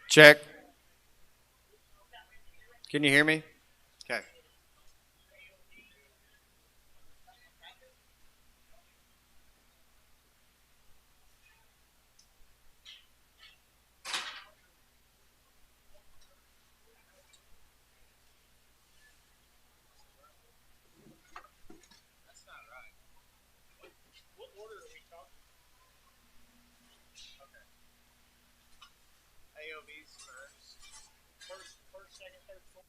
Check. Can you hear me? Okay. AOB's first. First, second, third, fourth.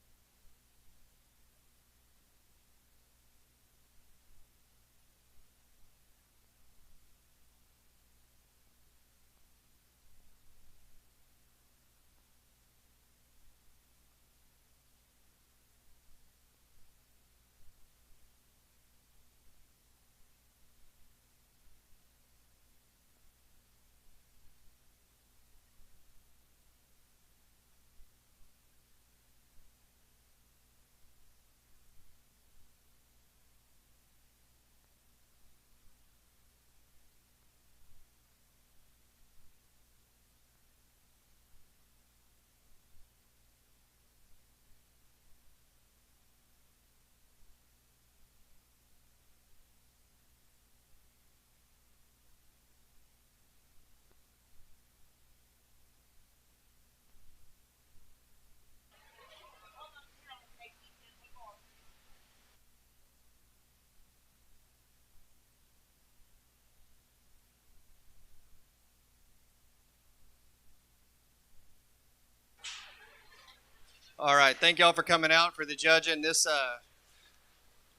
All right. Thank y'all for coming out for the judging.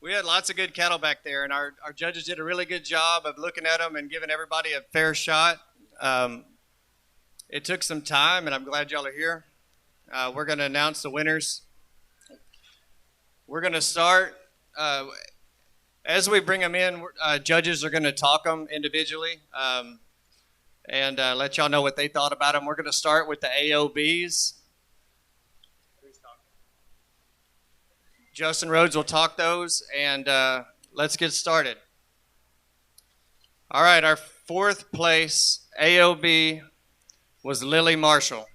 We had lots of good cattle back there, and our judges did a really good job of looking at them and giving everybody a fair shot. Um, it took some time, and I'm glad y'all are here. We're going to announce the winners. We're going to start. As we bring them in, judges are going to talk them individually and let y'all know what they thought about them. We're going to start with the AOBs. Justin Rhodes will talk those, and let's get started. All right, our fourth place AOB was Lily Marshall.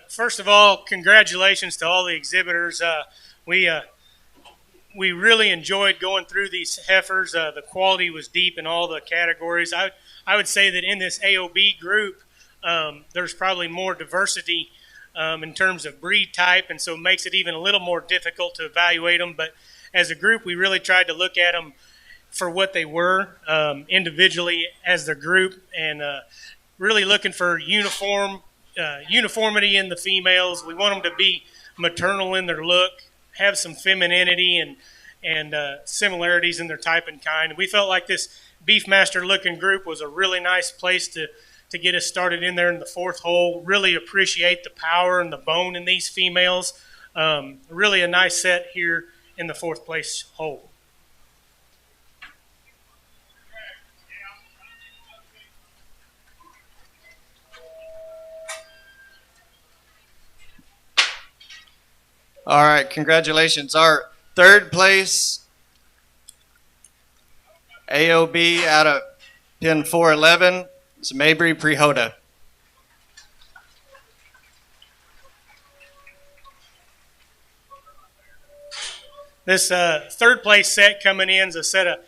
First of all, congratulations to all the exhibitors. We really enjoyed going through these heifers. The quality was deep in all the categories. I would say that in this AOB group, there's probably more diversity in terms of breed type, and so it makes it even a little more difficult to evaluate them. But as a group, we really tried to look at them for what they were individually as the group, and really looking for uniformity in the females. We want them to be maternal in their look, have some femininity and similarities in their type and kind. We felt like this Beefmaster looking group was a really nice place to get us started in there in the fourth hole. Really appreciate the power and the bone in these females. Really a nice set here in the fourth place hole. All right, congratulations. Our third place AOB out of pin 411 is Mabry Prihoda. This third place set coming in is a set of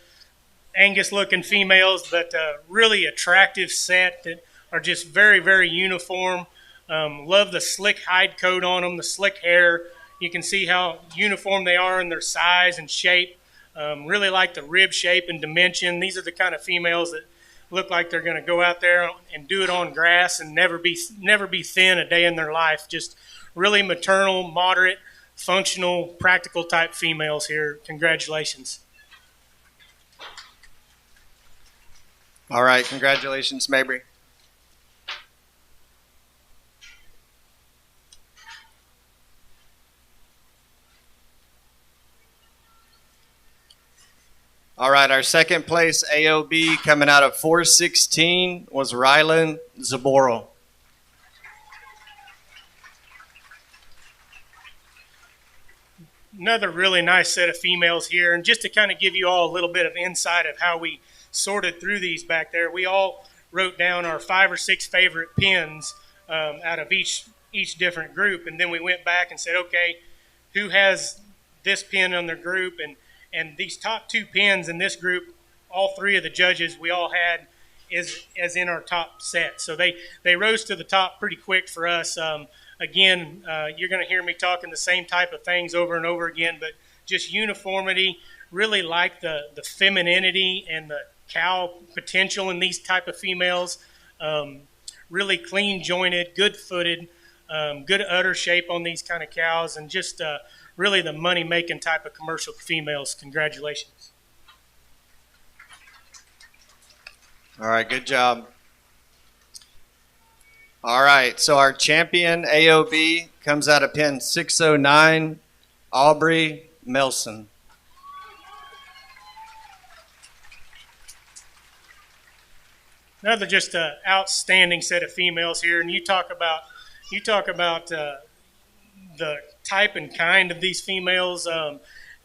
Angus looking females, but really attractive set that are just very, very uniform. Love the slick hide coat on them, the slick hair. You can see how uniform they are in their size and shape. Really like the rib shape and dimension. These are the kind of females that look like they're going to go out there and do it on grass and never be thin a day in their life. Just really maternal, moderate, functional, practical type females here. Congratulations. All right, congratulations, Mabry. All right, our second place AOB coming out of 416 was Rylan Zaboral. Another really nice set of females here. And just to kind of give you all a little bit of insight of how we sorted through these back there, we all wrote down our 5 or 6 favorite pins out of each different group, and then we went back and said, okay, who has this pin on their group, and these top 2 pins in this group, all 3 of the judges we all had as in our top set. So they rose to the top pretty quick for us. Again, you're going to hear me talking the same type of things over and over again, but just uniformity, really like the femininity and the cow potential in these type of females. Really clean jointed, good footed, good udder shape on these kind of cows, and just really the money making type of commercial females. Congratulations. All right, good job. All right, so our champion AOB comes out of pin 609, Aubrey Melson. Another just outstanding set of females here, and you talk about the type and kind of these females.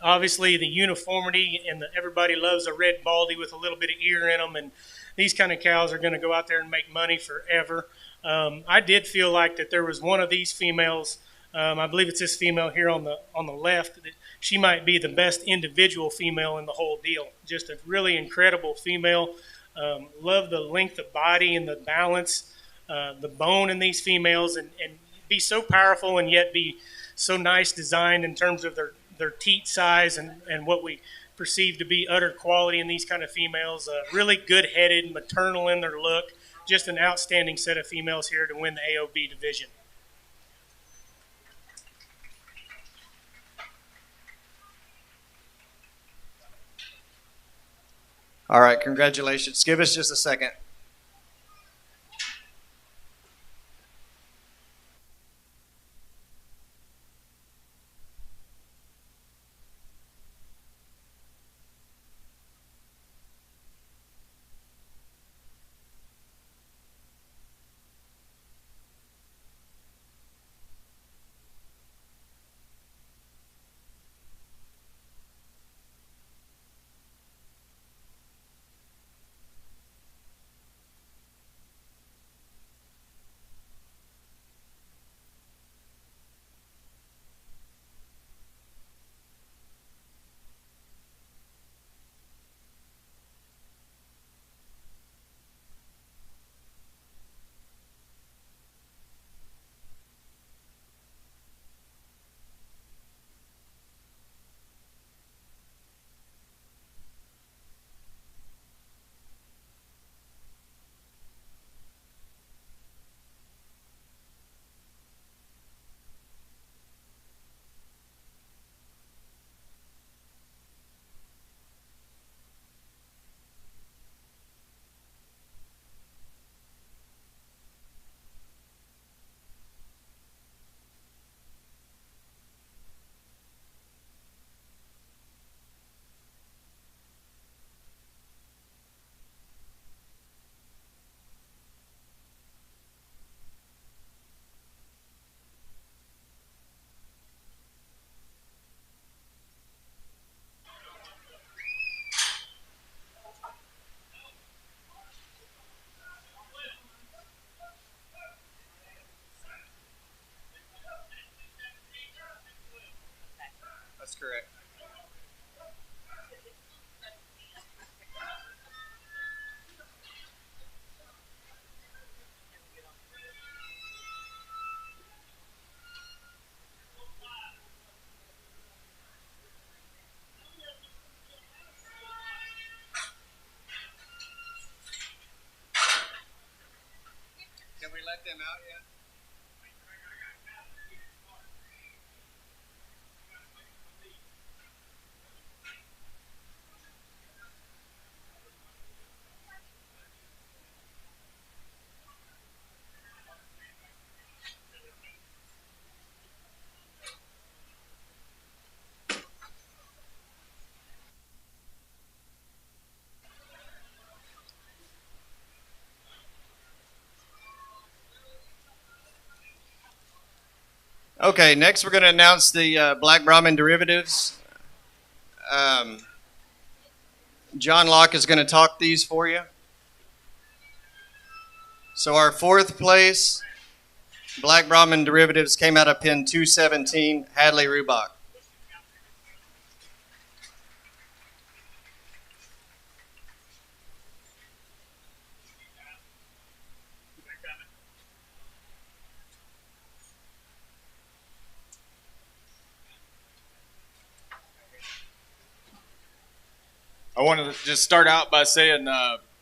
Obviously, the uniformity, and everybody loves a red baldy with a little bit of ear in them, and these kind of cows are going to go out there and make money forever. I did feel like that there was one of these females. I believe it's this female here on the left. That she might be the best individual female in the whole deal. Just a really incredible female. Love the length of body and the balance, the bone in these females, and be so powerful and yet be so nice designed in terms of their teat size and what we perceive to be udder quality in these kind of females. Really good-headed, maternal in their look. Just an outstanding set of females here to win the AOB division. All right, congratulations. Give us just a second. That's correct. Can we let them out yet? Okay, next we're going to announce the Black Brahmin derivatives. John Locke is going to talk these for you. So our fourth place Black Brahmin derivatives came out of pin 217, Hadley Rubach. I wanted to just start out by saying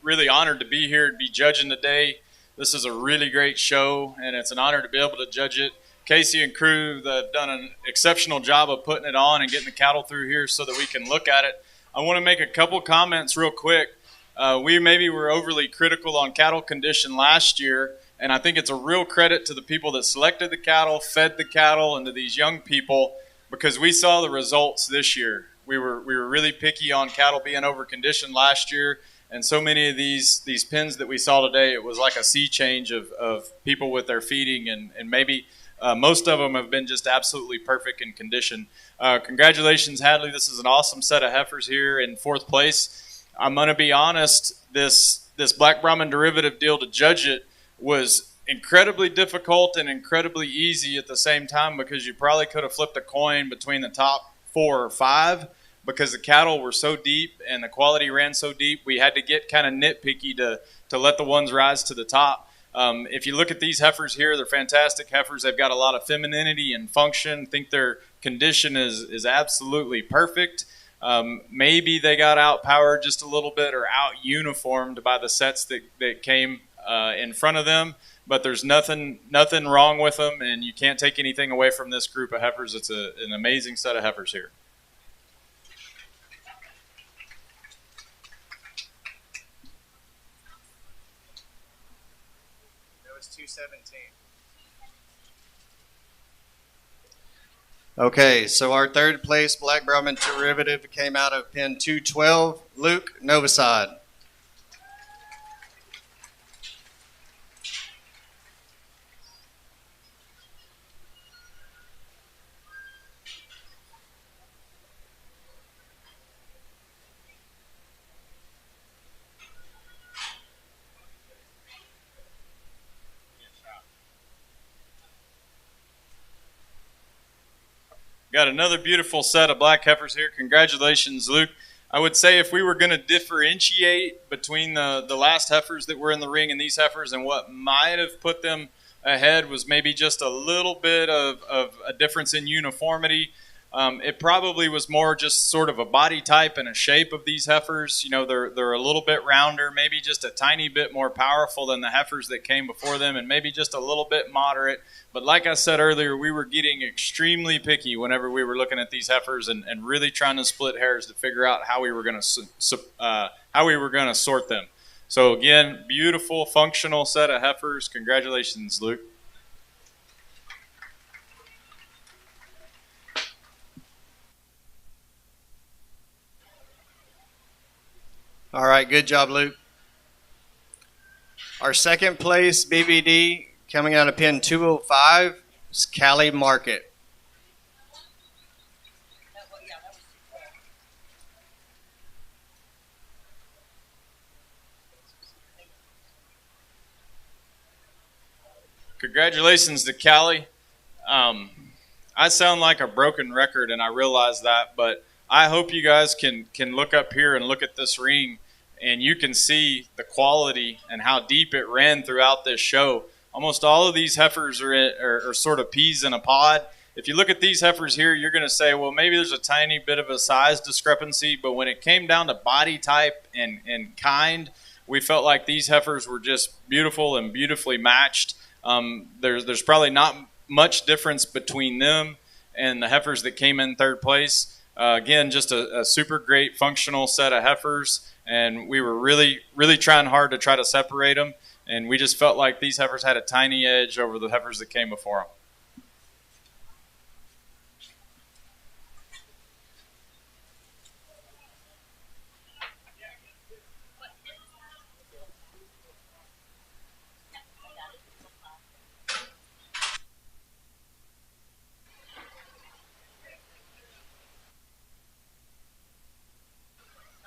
really honored to be here to be judging today. This is a really great show, and it's an honor to be able to judge it. Casey and crew have done an exceptional job of putting it on and getting the cattle through here so that we can look at it. I want to make a couple comments real quick. We maybe were overly critical on cattle condition last year, and I think it's a real credit to the people that selected the cattle, fed the cattle, and to these young people, because we saw the results this year. We were really picky on cattle being over conditioned last year, and so many of these pens that we saw today, it was like a sea change of people with their feeding, and maybe most of them have been just absolutely perfect in condition. Congratulations, Hadley. This is an awesome set of heifers here in fourth place. I'm going to be honest, this Black Brahmin derivative deal to judge it was incredibly difficult and incredibly easy at the same time, because you probably could have flipped a coin between the top 4 or 5. Because the cattle were so deep and the quality ran so deep, we had to get kind of nitpicky to let the ones rise to the top. If you look at these heifers here, they're fantastic heifers. They've got a lot of femininity and function. I think their condition is absolutely perfect. Maybe they got outpowered just a little bit or out-uniformed by the sets that came in front of them. But there's nothing wrong with them, and you can't take anything away from this group of heifers. It's an amazing set of heifers here. That was 217. Okay, so our third place Black Brahmin derivative came out of pin 212, Luke Novosad. Got another beautiful set of black heifers here. Congratulations, Luke. I would say if we were going to differentiate between the last heifers that were in the ring and these heifers, and what might have put them ahead was maybe just a little bit of a difference in uniformity. It probably was more just sort of a body type and a shape of these heifers. You know, they're a little bit rounder, maybe just a tiny bit more powerful than the heifers that came before them, and maybe just a little bit moderate. But like I said earlier, we were getting extremely picky whenever we were looking at these heifers and really trying to split hairs to figure out how we were going to sort them. So again, beautiful, functional set of heifers. Congratulations, Luke. All right, good job, Luke. Our second place BBD coming out of pin 205 is Cali Market. Congratulations to Callie. I sound like a broken record, and I realize that, but I hope you guys can look up here and look at this ring, and you can see the quality and how deep it ran throughout this show. Almost all of these heifers are sort of peas in a pod. If you look at these heifers here, you're going to say, well, maybe there's a tiny bit of a size discrepancy, but when it came down to body type and kind, we felt like these heifers were just beautiful and beautifully matched. There's probably not much difference between them and the heifers that came in third place. Again, just a super great functional set of heifers, and we were really, really trying hard to try to separate them, and we just felt like these heifers had a tiny edge over the heifers that came before them.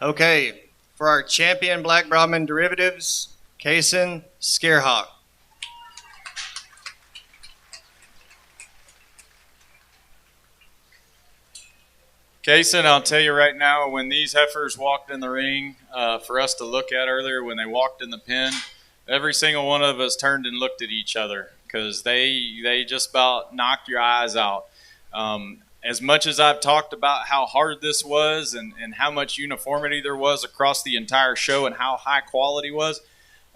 Okay, for our champion Black Brahmin derivatives, Kaysen Scarehawk. Kason, I'll tell you right now, when these heifers walked in the ring for us to look at earlier, when they walked in the pen, every single one of us turned and looked at each other because they just about knocked your eyes out. As much as I've talked about how hard this was and how much uniformity there was across the entire show and how high quality was,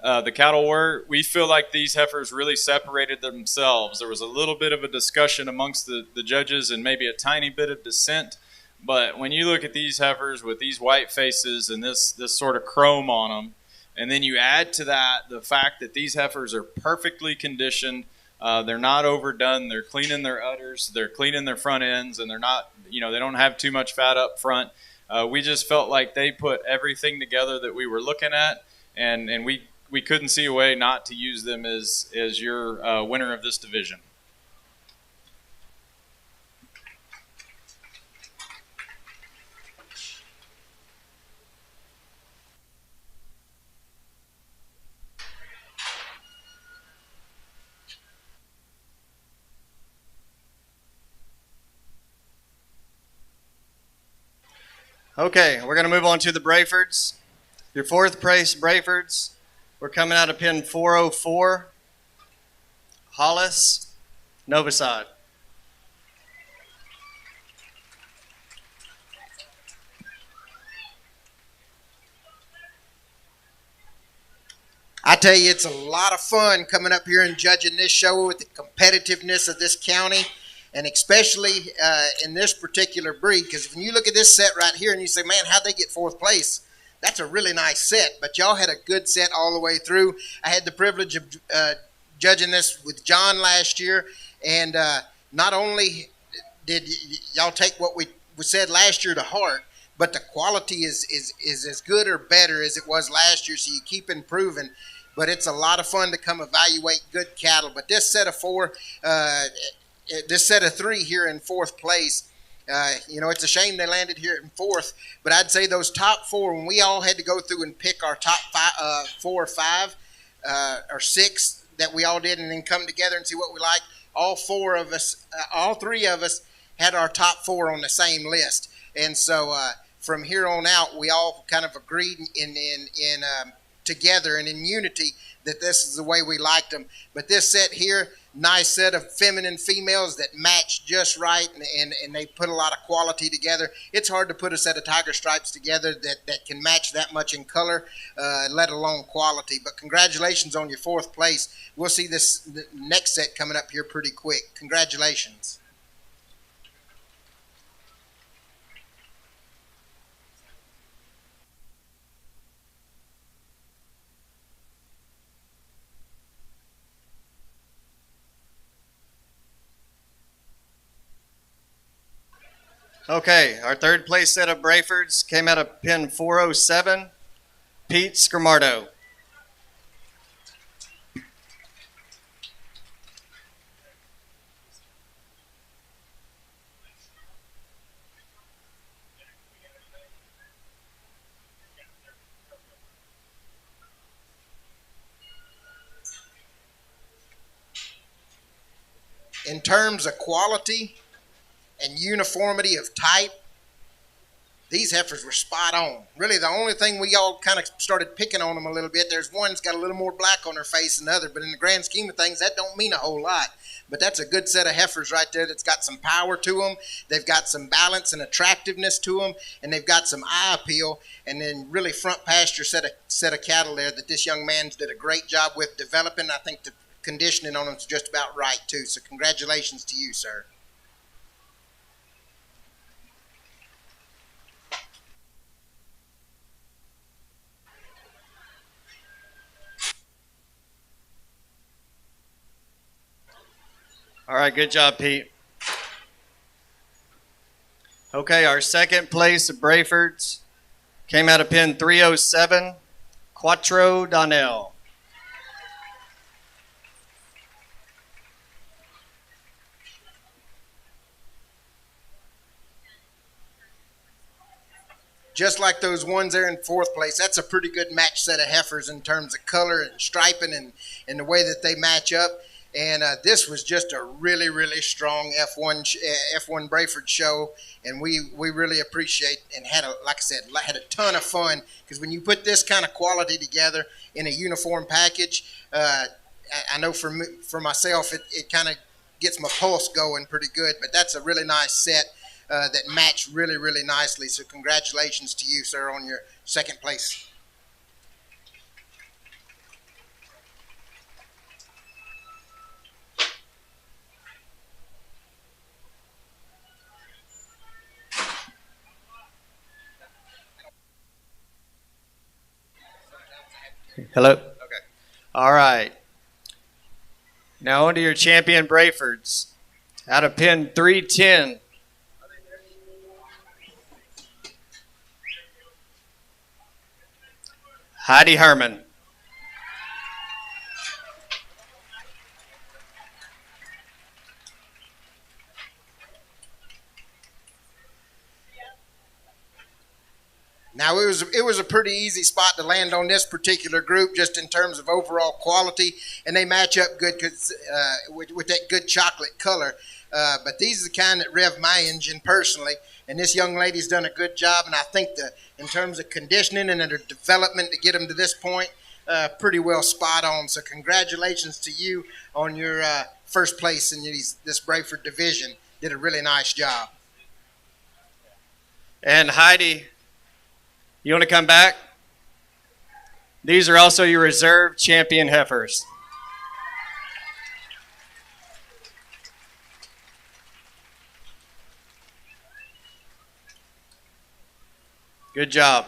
the cattle were, we feel like these heifers really separated themselves. There was a little bit of a discussion amongst the judges and maybe a tiny bit of dissent. But when you look at these heifers with these white faces and this sort of chrome on them, and then you add to that the fact that these heifers are perfectly conditioned, they're not overdone, they're cleaning their udders, they're cleaning their front ends, and they're not, they don't have too much fat up front. We just felt like they put everything together that we were looking at, and we couldn't see a way not to use them as your winner of this division. Okay, we're going to move on to the Brayfords. Your fourth place Brayfords, we're coming out of pin 404, Hollis, Novosad. I tell you, it's a lot of fun coming up here and judging this show with the competitiveness of this county, and especially in this particular breed, because when you look at this set right here and you say, man, how'd they get fourth place? That's a really nice set, but y'all had a good set all the way through. I had the privilege of judging this with John last year, and not only did y'all take what we said last year to heart, but the quality is as good or better as it was last year, so you keep improving. But it's a lot of fun to come evaluate good cattle. But this set of this set of three here in fourth place, it's a shame they landed here in fourth, but I'd say those top four, when we all had to go through and pick our top 4 or 5 or 6 that we all did and then come together and see what we like, all 3 of us had our top 4 on the same list. And so from here on out, we all kind of agreed in together and in unity that this is the way we liked them. But this set here, nice set of feminine females that match just right, and they put a lot of quality together. It's hard to put a set of tiger stripes together that can match that much in color, let alone quality. But congratulations on your fourth place. We'll see the next set coming up here pretty quick. Congratulations. Okay, our third place set of Brayfords came out of pin 407, Pete Scamardo. In terms of quality and uniformity of type, these heifers were spot on. Really, the only thing we all kind of started picking on them a little bit, there's one that's got a little more black on her face than the other, but in the grand scheme of things, that don't mean a whole lot. But that's a good set of heifers right there that's got some power to them. They've got some balance and attractiveness to them, and they've got some eye appeal, and then really front pasture set of cattle there that this young man did a great job with developing. I think the conditioning on them is just about right, too. So congratulations to you, sir. All right, good job, Pete. Okay, our second place of Brayfords came out of pin 307, Quattro Donnell. Just like those ones there in fourth place, that's a pretty good match set of heifers in terms of color and striping and the way that they match up. And this was just a really, really strong F1 Brayford show, and we really appreciate and like I said, had a ton of fun, because when you put this kind of quality together in a uniform package, I know for myself, it kind of gets my pulse going pretty good. But that's a really nice set that matched really, really nicely. So congratulations to you, sir, on your second place. Hello? Okay. All right. Now on to your champion Brayfords. Out of pin 310. Heidi Herman. Now it was a pretty easy spot to land on this particular group, just in terms of overall quality, and they match up good with that good chocolate color. But these are the kind that rev my engine personally, and this young lady's done a good job. And I think in terms of conditioning and their development to get them to this point, pretty well spot on. So congratulations to you on your first place in this Brayford division. Did a really nice job. And Heidi, you want to come back? These are also your reserve champion heifers. Good job.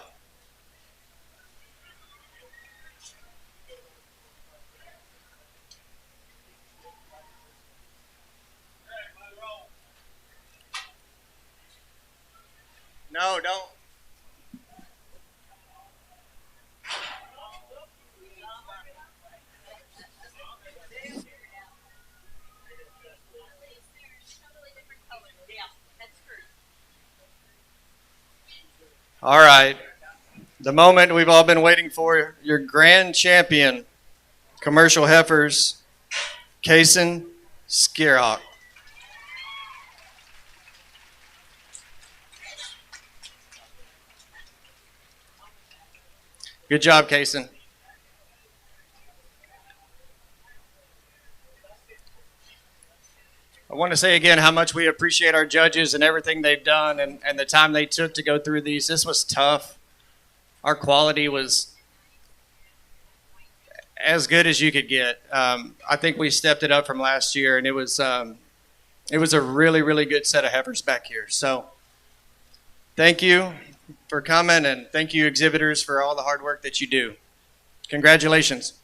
No, don't. All right. The moment we've all been waiting for, your grand champion, commercial heifers, Kaysen Skierhawk. Good job, Kaysen. I want to say again how much we appreciate our judges and everything they've done and the time they took to go through these. This was tough. Our quality was as good as you could get. I think we stepped it up from last year, and it was a really, really good set of heifers back here. So thank you for coming, and thank you, exhibitors, for all the hard work that you do. Congratulations.